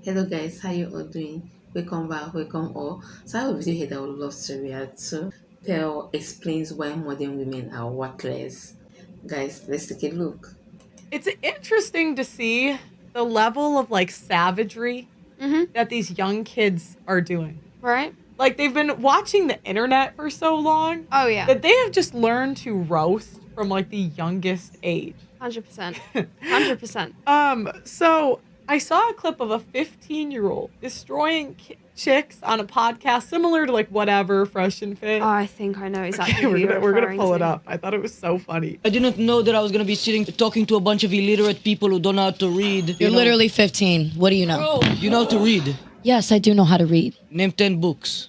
Hello guys, how you all doing? Welcome back, welcome all. So I have a video here that I would love to react to. Pearl explains why modern women are worthless. Guys, let's take a look. It's interesting to see the level of like savagery that these young kids are doing. Right? Like they've been watching the internet for so long Oh, yeah. that they have just learned to roast from like the youngest age. 100%. 100%. So I saw a clip of a 15-year-old destroying chicks on a podcast similar to like whatever Fresh and Fit. Oh, I think I know exactly who we're gonna pull it to. up. I thought it was so funny. I didn't know that I was gonna be sitting talking to a bunch of illiterate people who don't know how to read. You're literally 15. What do you know? Bro, you know how to read. Yes, I do know how to read. Name 10 books.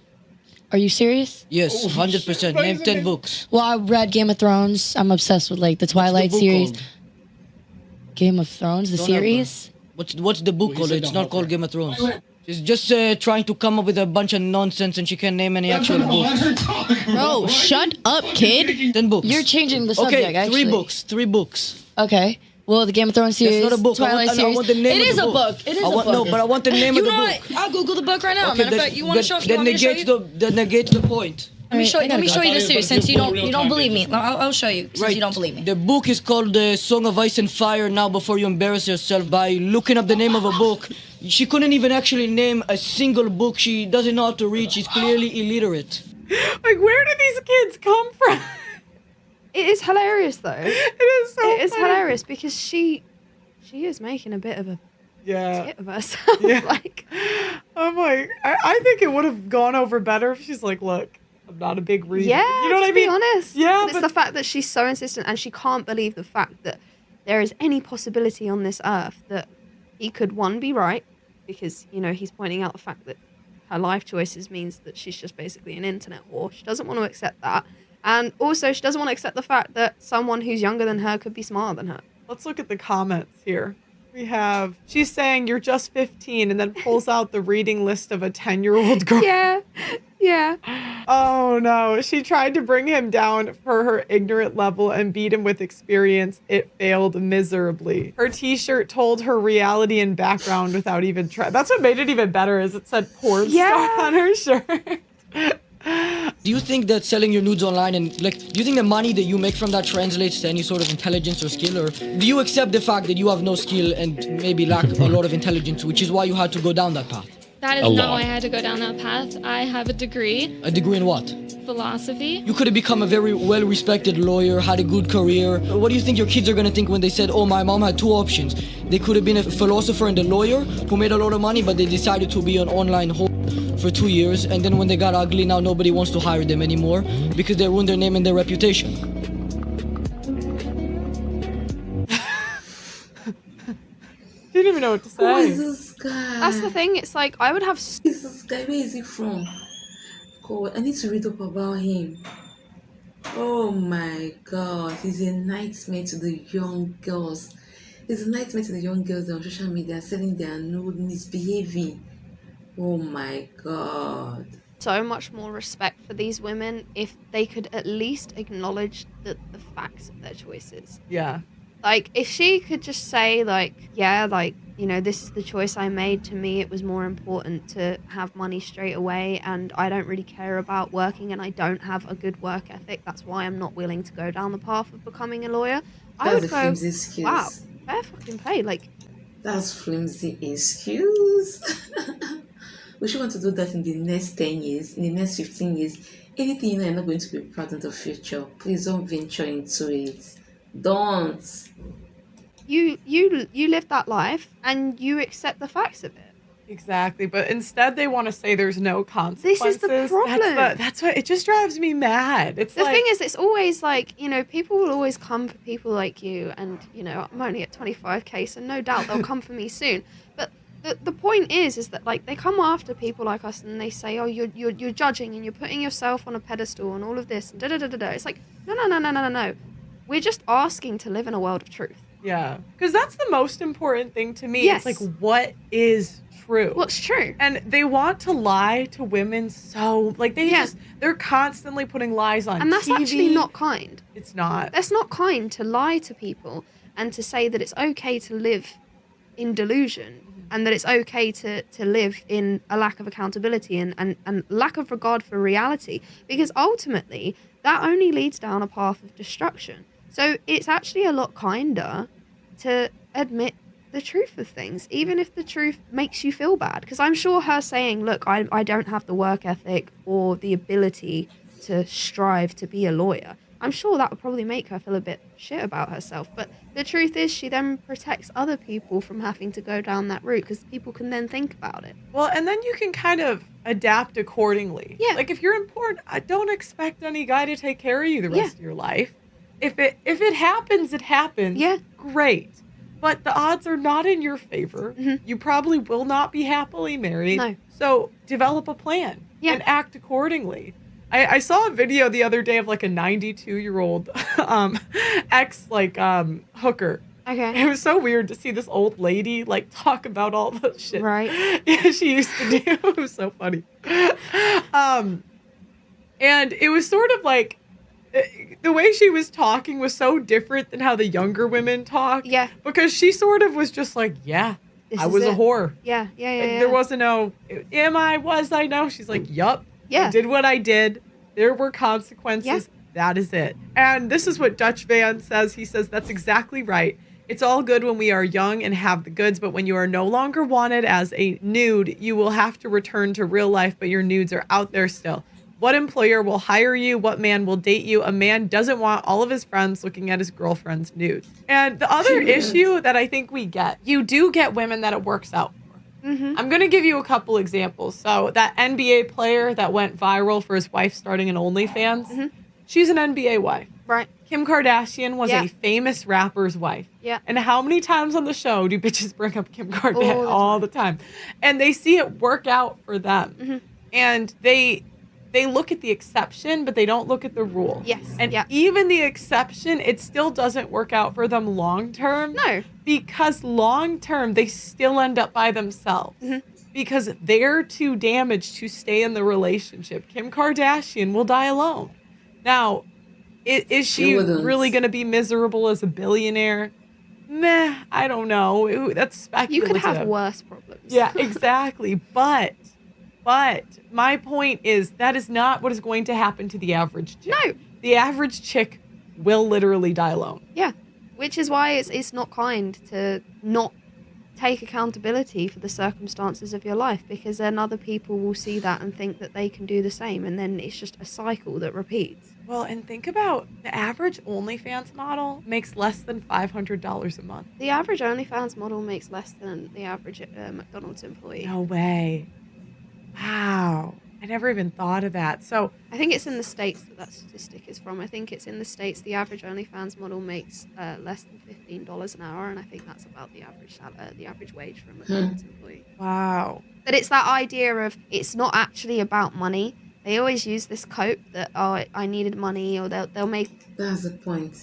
Are you serious? Yes, 100%. Name 10 books. Well, I read Game of Thrones. I'm obsessed with like the Twilight book series. called? Game of Thrones, the Don't have series. What's the book called? It's not called Game of Thrones. She's just trying to come up with a bunch of nonsense and she can't name any actual books. Bro, shut up, kid. 10 books. You're changing the subject. Okay, actually. three books. Okay. Well, the Game of Thrones series, That's not a book. Twilight I series. want the name It of is the a book. book. It is a book. No, but I want the name of the book. I'll Google the book right now. Matter of fact, you want to show? That negates the point. Let me show you the series since you don't believe me. I'll show you since you don't believe me. The book is called The Song of Ice and Fire. Now, before you embarrass yourself by looking up the name of a book, she couldn't even actually name a single book. She doesn't know how to read. She's clearly illiterate. Like, where do these kids come from? It is hilarious, though. It is so It is funny. hilarious because she is making a bit of a Yeah. tit of herself. Yeah. Like, I'm like, I think it would have gone over better if she's like, look, I'm not a big reader. yeah, You know what I just be mean? honest. Yeah, But it's the fact that she's so insistent and she can't believe the fact that there is any possibility on this earth that he could, one, be right, because, you know, he's pointing out the fact that her life choices means that she's just basically an internet whore. She doesn't want to accept that. And also, she doesn't want to accept the fact that someone who's younger than her could be smarter than her. Let's look at the comments here. We have, she's saying you're just 15 and then pulls out the reading list of a 10-year-old girl. Yeah, yeah. Oh no, she tried to bring him down for her ignorant level and beat him with experience. It failed miserably. Her t-shirt told her reality and background without even trying. That's what made it even better is it said porn star on her shirt. Do you think that selling your nudes online and like, do you think the money that you make from that translates to any sort of intelligence or skill, or do you accept the fact that you have no skill and maybe lack a lot of intelligence, which is why you had to go down that path? That is not why I had to go down that path. I have a degree, A degree in what? philosophy. You could have become a very well-respected lawyer, had a good career. What do you think your kids are gonna think when they said, oh, my mom had two options? They could have been a philosopher and a lawyer who made a lot of money, but they decided to be an online whore for 2 years, and then when they got ugly, now nobody wants to hire them anymore because they ruined their name and their reputation. She didn't even know what to Who say. is this guy? That's the thing. It's like, I would have... Who is this guy? Where is he from? God, I need to read up about him. Oh my god, he's a nightmare to the young girls. He's a nightmare to the young girls on social media selling their nude, misbehaving. Oh my god. so much more respect for these women if they could at least acknowledge the facts of their choices. Yeah. Like, if she could just say, like, yeah, like, you know, this is the choice I made. To me, it was more important to have money straight away, and I don't really care about working, and I don't have a good work ethic. That's why I'm not willing to go down the path of becoming a lawyer. I That's would a go, flimsy excuse. wow, fair fucking play. Like, That's flimsy excuse. We should want to do that in the next 10 years, in the next 15 years. Anything you know you're not going to be proud in the future, please don't venture into it. Don't. you live that life, and you accept the facts of it. Exactly, but instead they want to say there's no consequences. This is the problem. That's what it just drives me mad. It's The like, thing is, it's always like, you know, people will always come for people like you, and, you know, I'm only at 25k, so no doubt they'll come for me soon. But the point is that, like, they come after people like us, and they say, oh, you're judging, and you're putting yourself on a pedestal, and all of this, and da-da-da-da-da. It's like, no. We're just asking to live in a world of truth. yeah, because that's the most important thing to me. Yes. It's like, what is true? What's true? And they want to lie to women so, like, they're constantly putting lies on And that's TV. actually not kind. It's not. That's not kind to lie to people and to say that it's okay to live in delusion and that it's okay to live in a lack of accountability and lack of regard for reality, because ultimately that only leads down a path of destruction. So it's actually a lot kinder to admit the truth of things, even if the truth makes you feel bad. Because I'm sure her saying, look, I don't have the work ethic or the ability to strive to be a lawyer, I'm sure that would probably make her feel a bit shit about herself. But the truth is, she then protects other people from having to go down that route, because people can then think about it. Well, and then you can kind of adapt accordingly. Yeah. Like if you're important, I don't expect any guy to take care of you the rest of your life. If it happens, it happens. Yeah. Great. But the odds are not in your favor. Mhm. You probably will not be happily married. No. So develop a plan and act accordingly. I saw a video the other day of like a 92-year-old hooker. Okay. It was so weird to see this old lady like talk about all the shit Right. she used to do. It was so funny. And it was sort of like the way she was talking was so different than how the younger women talk. Yeah. Because she sort of was just like, yeah, This I is was a it. whore. Yeah. There wasn't no, was I? No. She's like, yup. Yeah. I did what I did. There were consequences. Yeah. That is it. And this is what Dutch Van says. He says, that's exactly right. It's all good when we are young and have the goods, but when you are no longer wanted as a nude, you will have to return to real life, but your nudes are out there still. What employer will hire you? What man will date you? A man doesn't want all of his friends looking at his girlfriend's nudes. And the other issue that I think we get, you do get women that it works out for. Mm-hmm. I'm going to give you a couple examples. So that NBA player that went viral for his wife starting an OnlyFans, she's an NBA wife. Right. Kim Kardashian was Yeah. a famous rapper's wife. Yeah. And how many times on the show do bitches bring up Kim Kardashian? All All the the time. And they see it work out for them. Mm-hmm. And they look at the exception, but they don't look at the rule. Yes. And Yeah. even the exception, it still doesn't work out for them long term. No. Because long term, they still end up by themselves. Mhm. Because they're too damaged to stay in the relationship. Kim Kardashian will die alone. Now, is she wouldn't. really going to be miserable as a billionaire? Meh, I don't know. That's You speculative. could have worse problems. Yeah, exactly. But my point is that is not what is going to happen to the average chick. No. The average chick will literally die alone. Yeah. Which is why it's not kind to not take accountability for the circumstances of your life, because then other people will see that and think that they can do the same, and then it's just a cycle that repeats. Well, and think about the average OnlyFans model makes less than $500 a month. The average OnlyFans model makes less than the average McDonald's employee. No way. Wow. I never even thought of that. So, I think it's in the States that statistic is from. I think it's in the States the average OnlyFans model makes less than $15 an hour, and I think that's about the average wage for a McDonald's employee. wow. But it's that idea of it's not actually about money. They always use this cope that, oh, I needed money, or they'll make... That's the point.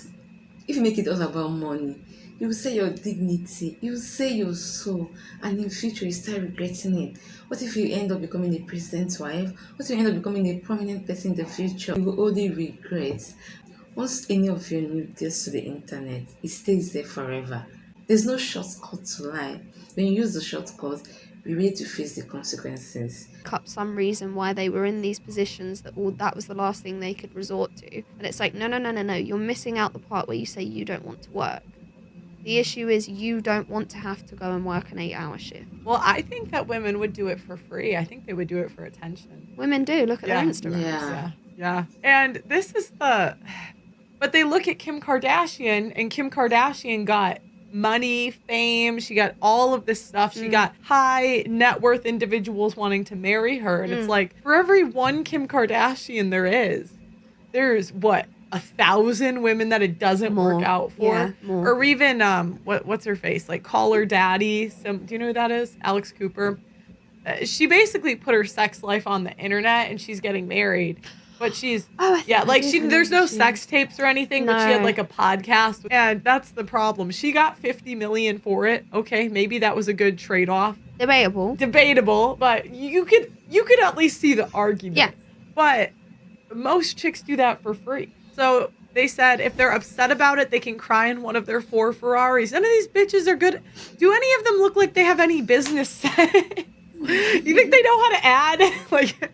If you make it all about money, you will say your dignity, you will say your soul, and in future you start regretting it. What if you end up becoming a president's wife? What if you end up becoming a prominent person in the future? You will only regret. Once any of your news gets to the internet, it stays there forever. There's no shortcut to life. When you use the shortcut, be ready to face the consequences. up some reason why they were in these positions that was the last thing they could resort to. And it's like, no, you're missing out the part where you say you don't want to work. The issue is you don't want to have to go and work an 8-hour shift. Well, I think that women would do it for free. I think they would do it for attention. Women do. Look at Yeah. their Instagrams. Yeah. Yeah. And this is but they look at Kim Kardashian, and Kim Kardashian got money, fame. She got all of this stuff. She got high net worth individuals wanting to marry her. And it's like, for every one Kim Kardashian there's what? 1,000 women that it doesn't More. work out for. Yeah, more. Or even what's her face? Like Call Her Daddy. Do you know who that is? Alex Cooper. She basically put her sex life on the internet, and she's getting married. But she's there's no sex tapes or anything, but she had No. like a podcast, and that's the problem. She got $50 million for it. Okay, maybe that was a good trade-off. Debatable, but you could at least see the argument. Yeah. But most chicks do that for free. So They said if they're upset about it, they can cry in one of their 4 Ferraris. None of these bitches are good. Do any of them look like they have any business sense? You think they know how to add? Like,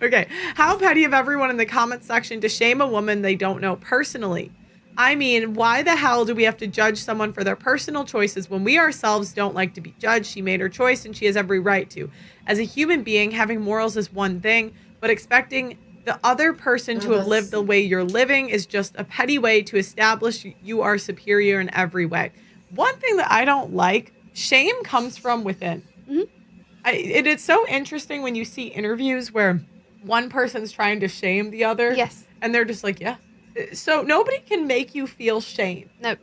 okay. How petty of everyone in the comment section to shame a woman they don't know personally. I mean, why the hell do we have to judge someone for their personal choices when we ourselves don't like to be judged? She made her choice and she has every right to. As a human being, having morals is one thing, but expecting the other person to have lived the way you're living is just a petty way to establish you are superior in every way. One thing that I don't like, shame comes from within. Mm-hmm. It's so interesting when you see interviews where one person's trying to shame the other. Yes. And they're just like, yeah. So nobody can make you feel shame. No.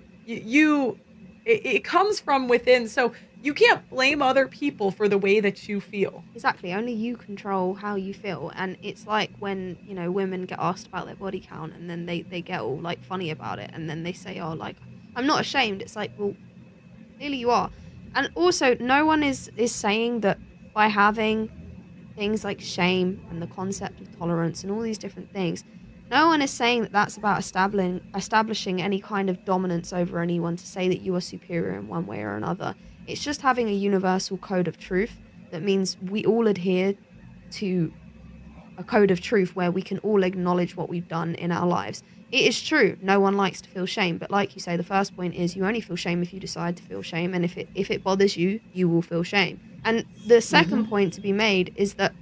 It comes from within. So you can't blame other people for the way that you feel. Exactly. Only you control how you feel. And it's like when, you know, women get asked about their body count and then they get all like funny about it. And then they say, oh, like, I'm not ashamed. It's like, well, clearly you are. And also, no one is saying that by having things like shame and the concept of tolerance and all these different things, no one is saying that that's about establishing any kind of dominance over anyone to say that you are superior in one way or another. It's just having a universal code of truth that means we all adhere to a code of truth where we can all acknowledge what we've done in our lives. It is true, no one likes to feel shame, but like you say, the first point is you only feel shame if you decide to feel shame, and if it bothers you, you will feel shame. And the second point to be made is that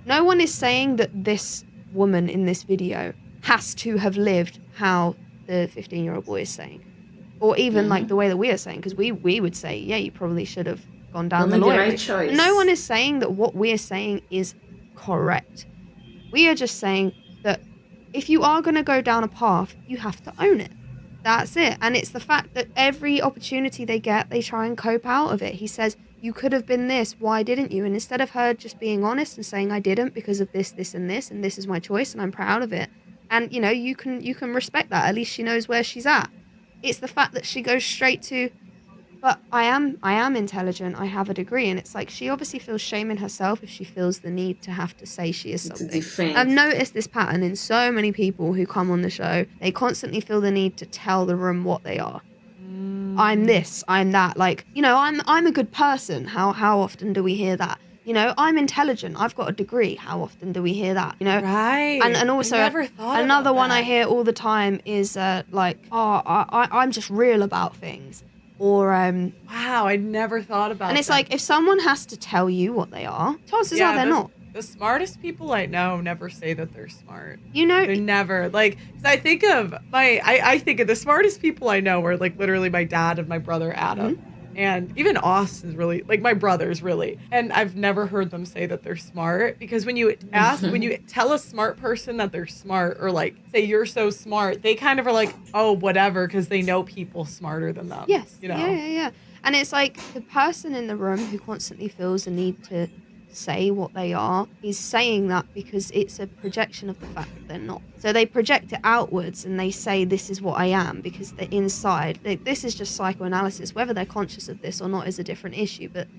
no one is saying that this woman in this video has to have lived how the 15-year-old boy is saying, or even like the way that we are saying, because we would say, yeah, you probably should have gone down the lawyer. Right choice. No one is saying that what we're saying is correct. We are just saying that if you are going to go down a path, you have to own it. That's it. And it's the fact that every opportunity they get, they try and cope out of it. He says, you could have been this, why didn't you? And instead of her just being honest and saying, I didn't because of this, this, and this is my choice and I'm proud of it. And, you know, you can respect that. At least she knows where she's at. It's the fact that she goes straight to, but I am intelligent, I have a degree. And it's like, she obviously feels shame in herself if she feels the need to have to say she is something. I've noticed this pattern in so many people who come on the show. They constantly feel the need to tell the room what they are. I'm this, I'm that. Like, you know, I'm a good person. How often do we hear that? You know, I'm intelligent. I've got a degree. How often do we hear that? You know, Right. And also another one I hear all the time is like, oh, I'm just real about things, or wow, I never thought about. And it's that. like, if someone has to tell you what they are, chances are they're not. The smartest people I know never say that they're smart. You know, They never, like, 'cause I think of I think of the smartest people I know are like literally my dad and my brother Adam. And even Austin's really, like, my brothers really. And I've never heard them say that they're smart, because when you when you tell a smart person that they're smart, or like say you're so smart, they kind of are like, oh, whatever, because they know people smarter than them. yes, You know? yeah. And it's like the person in the room who constantly feels the need to say what they are is saying that because it's a projection of the fact that they're not. So they project it outwards and they say, this is what I am, because they're inside. This is just psychoanalysis. Whether they're conscious of this or not is a different issue. But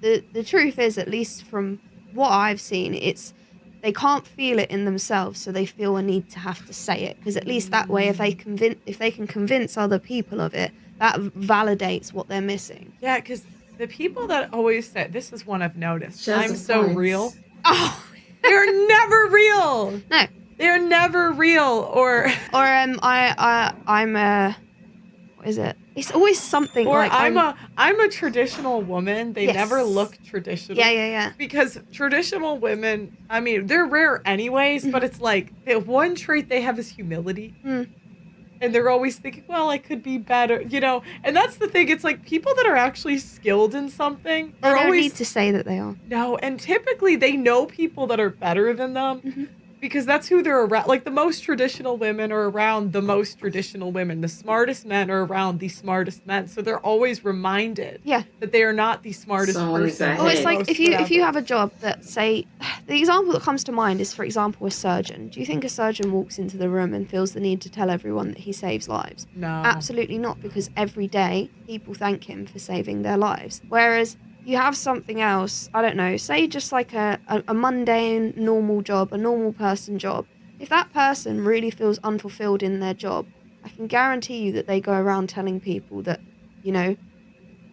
the truth is, at least from what I've seen, it's they can't feel it in themselves, so they feel a need to have to say it, because at least that way, if they can convince other people of it, that validates what they're missing. Yeah, because the people that always say, this is one I've noticed, Just I'm the so points. real. Oh They're never real. no. They're never real. Or I'm what is it? It's always something or like I'm a traditional woman. They Yes. never look traditional. yeah. Because traditional women, I mean, they're rare anyways, but it's like the one trait they have is humility. Mm. And they're always thinking, well, I could be better, you know? And that's the thing. It's like people that are actually skilled in something They are don't always need to say that they are. No, and typically they know people that are better than them because that's who they're around. Like, the most traditional women are around the most traditional women. The smartest men are around the smartest men. So they're always reminded Yeah. that they are not the smartest Someone is person. ahead. Well, it's like most if you whatever. have a job that, say, the example that comes to mind is, for example, a surgeon. Do you think a surgeon walks into the room and feels the need to tell everyone that he saves lives? No. Absolutely not, because every day people thank him for saving their lives. Whereas you have something else, I don't know, say just like a mundane, normal job, a normal person job. If that person really feels unfulfilled in their job, I can guarantee you that they go around telling people that, you know,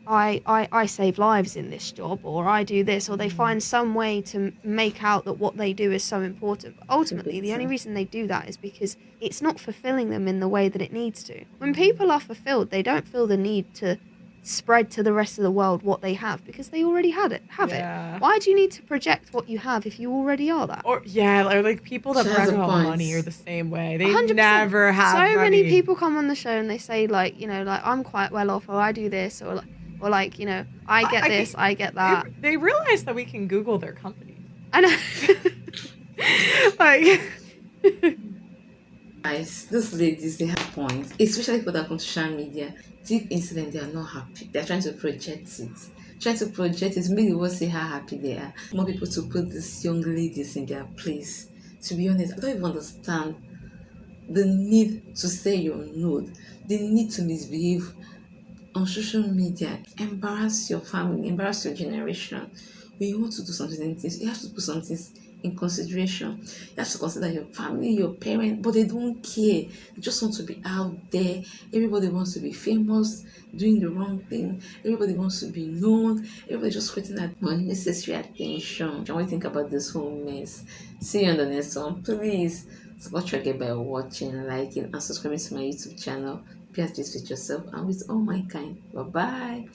I save lives in this job, or I do this, or they find some way to make out that what they do is so important. But ultimately, the only reason they do that is because it's not fulfilling them in the way that it needs to. When people are fulfilled, they don't feel the need to spread to the rest of the world what they have, because they already have it. Why do you need to project what you have if you already are that? Or like people that She has brag a about point. money are the same way. They 100%. never have so money. many people come on the show and they say, like, you know, like, I'm quite well off, or I do this, or like, you know, I get this, I get that. They realize that we can Google their companies. I know. Like, Guys, those ladies, they have points, especially for that on social media. Deep inside, they are not happy. They're trying to project it. Make the world see how happy they are. More people to put these young ladies in their place. To be honest, I don't even understand the need to say you're nude, the need to misbehave on social media, embarrass your family, embarrass your generation. When you want to do something, you have to put something in consideration. You have to consider your family, your parents, but they don't care. They just want to be out there. Everybody wants to be famous, doing the wrong thing. Everybody wants to be known. Everybody just waiting at unnecessary attention. What do you think about this whole mess? See you on the next one. Please support Reggae by watching, liking, and subscribing to my YouTube channel. Be at peace with yourself and with all mankind. Bye bye.